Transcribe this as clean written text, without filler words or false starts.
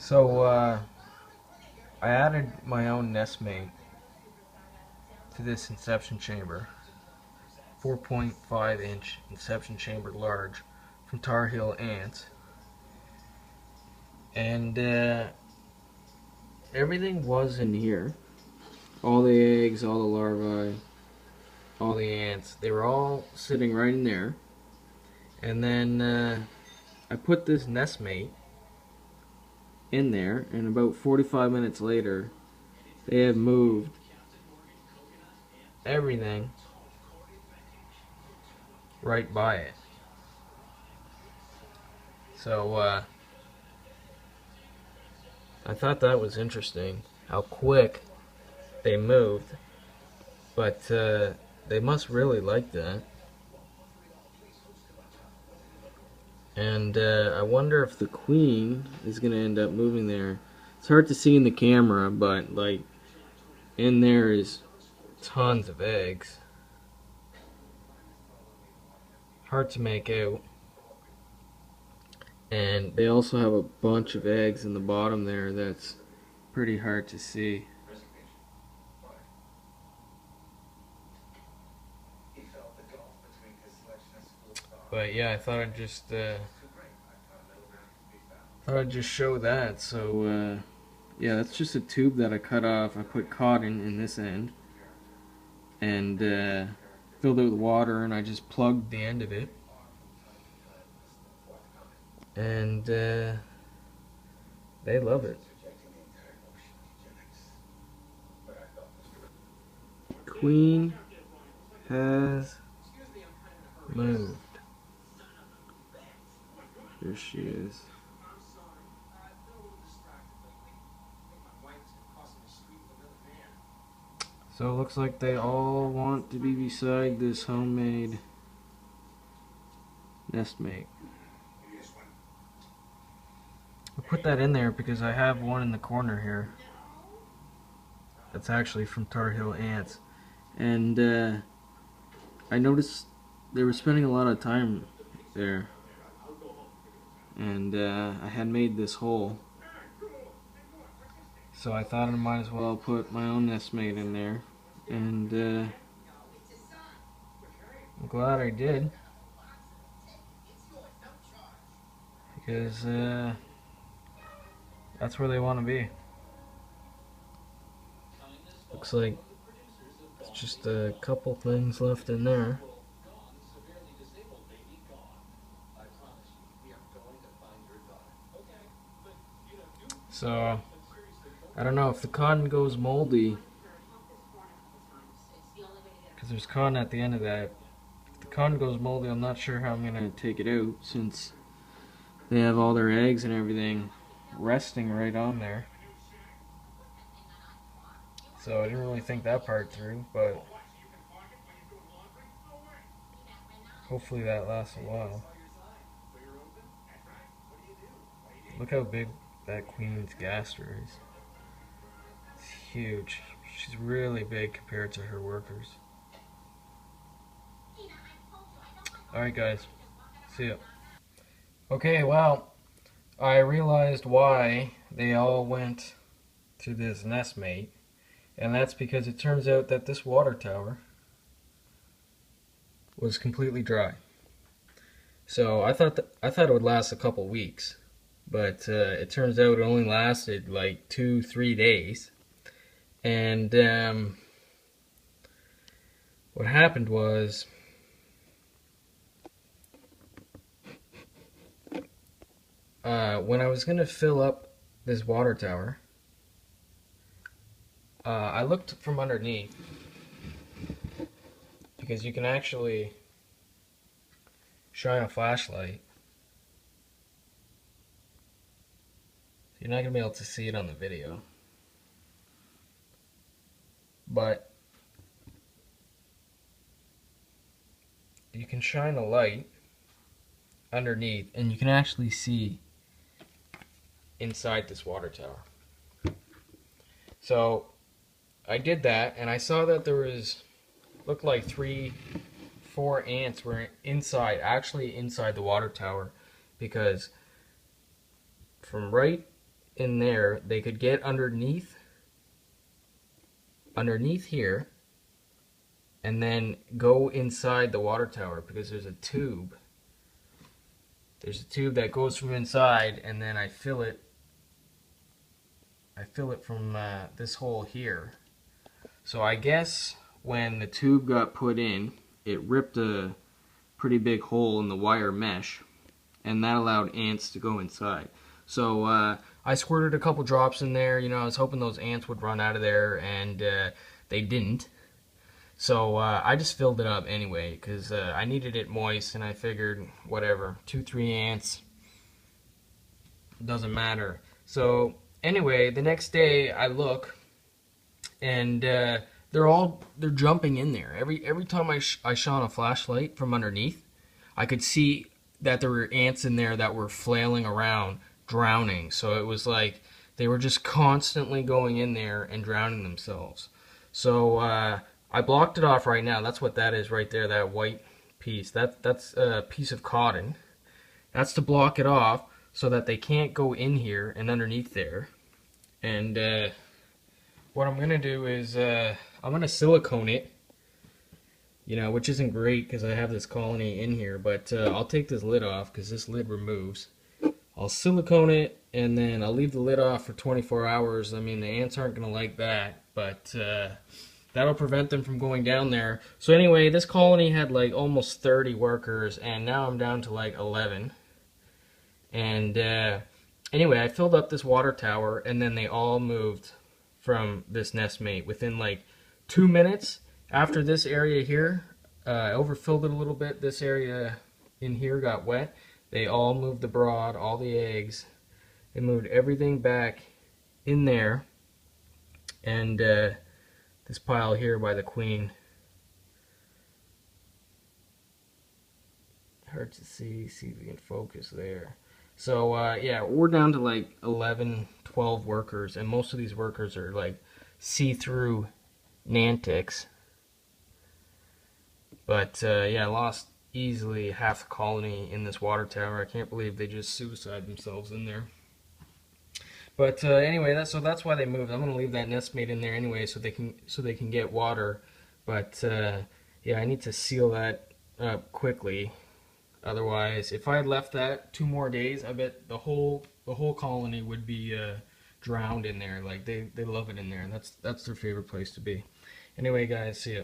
So I added my own Nestmate to this Inception chamber, 4.5-inch Inception chamber large from Tar Heel Ants, and everything was in here. All the eggs, all the larvae, all the ants, they were all sitting right in there. And then I put this Nestmate in there, and about 45 minutes later, they have moved everything right by it. So I thought that was interesting, how quick they moved, but they must really like that. And I wonder if the queen is going to end up moving there. It's hard to see in the camera, but like in there is tons of eggs. Hard to make out. And they also have a bunch of eggs in the bottom there that's pretty hard to see. But yeah, I thought I'd just show that. So yeah, that's just a tube that I cut off. I put cotton in this end and filled it with water, and I just plugged the end of it. And they love it. Queen has moved. There she is. So it looks like they all want to be beside this homemade Nestmate. I put that in there because I have one in the corner here that's actually from Tar Heel Ants, and I noticed they were spending a lot of time there, and I had made this hole, so I thought I might as well put my own Nestmate in there, and I'm glad I did, because that's where they want to be. Looks like it's just a couple things left in there. So I don't know if the cotton goes moldy, because there's cotton at the end of that. If the cotton goes moldy, I'm not sure how I'm going to take it out, since they have all their eggs and everything resting right on there. So I didn't really think that part through, but hopefully that lasts a while. Look how big that queen's gaster is. It's huge. She's really big compared to her workers. Alright guys, see ya. Okay, well, I realized why they all went to this Nestmate, and that's because it turns out that this water tower was completely dry. So I thought it would last a couple weeks, but it turns out it only lasted like 2-3 days. And what happened was, when I was gonna fill up this water tower, I looked from underneath, because you can actually shine a flashlight. You're not gonna be able to see it on the video, but you can shine a light underneath and you can actually see inside this water tower. So I did that, and I saw that there was, looked like 3-4 ants were actually inside the water tower, because from right in there, they could get underneath here and then go inside the water tower, because there's a tube. There's a tube that goes from inside, and then I fill it from this hole here. So I guess when the tube got put in, it ripped a pretty big hole in the wire mesh, and that allowed ants to go inside. So I squirted a couple drops in there. You know, I was hoping those ants would run out of there, and they didn't. So I just filled it up anyway, because I needed it moist, and I figured, whatever, 2-3 ants, doesn't matter. So anyway, the next day I look, and they're jumping in there. Every time I shone a flashlight from underneath, I could see that there were ants in there that were flailing around, drowning. So it was like they were just constantly going in there and drowning themselves. So I blocked it off right now. That's what that is right there, that white piece. That's a piece of cotton. That's to block it off so that they can't go in here and underneath there. And what I'm going to do is I'm going to silicone it, you know, which isn't great because I have this colony in here, but I'll take this lid off because this lid removes. I'll silicone it, and then I'll leave the lid off for 24 hours. I mean, the ants aren't going to like that, but that'll prevent them from going down there. So anyway, this colony had like almost 30 workers, and now I'm down to like 11. And anyway, I filled up this water tower, and then they all moved from this nestmate within like 2 minutes. After this area here, I overfilled it a little bit. This area in here got wet. They all moved abroad, all the eggs. They moved everything back in there. And this pile here by the queen, hard to see if we can focus there. So yeah, we're down to like 11, 12 workers, and most of these workers are like see-through Nantics. But yeah, I lost easily half the colony in this water tower. I can't believe they just suicide themselves in there. But anyway, that's why they moved. I'm gonna leave that nestmate in there anyway, so they can get water. But yeah, I need to seal that up quickly. Otherwise, if I had left that 2 more days, I bet the whole colony would be drowned in there. Like they love it in there. That's their favorite place to be. Anyway, guys, see ya.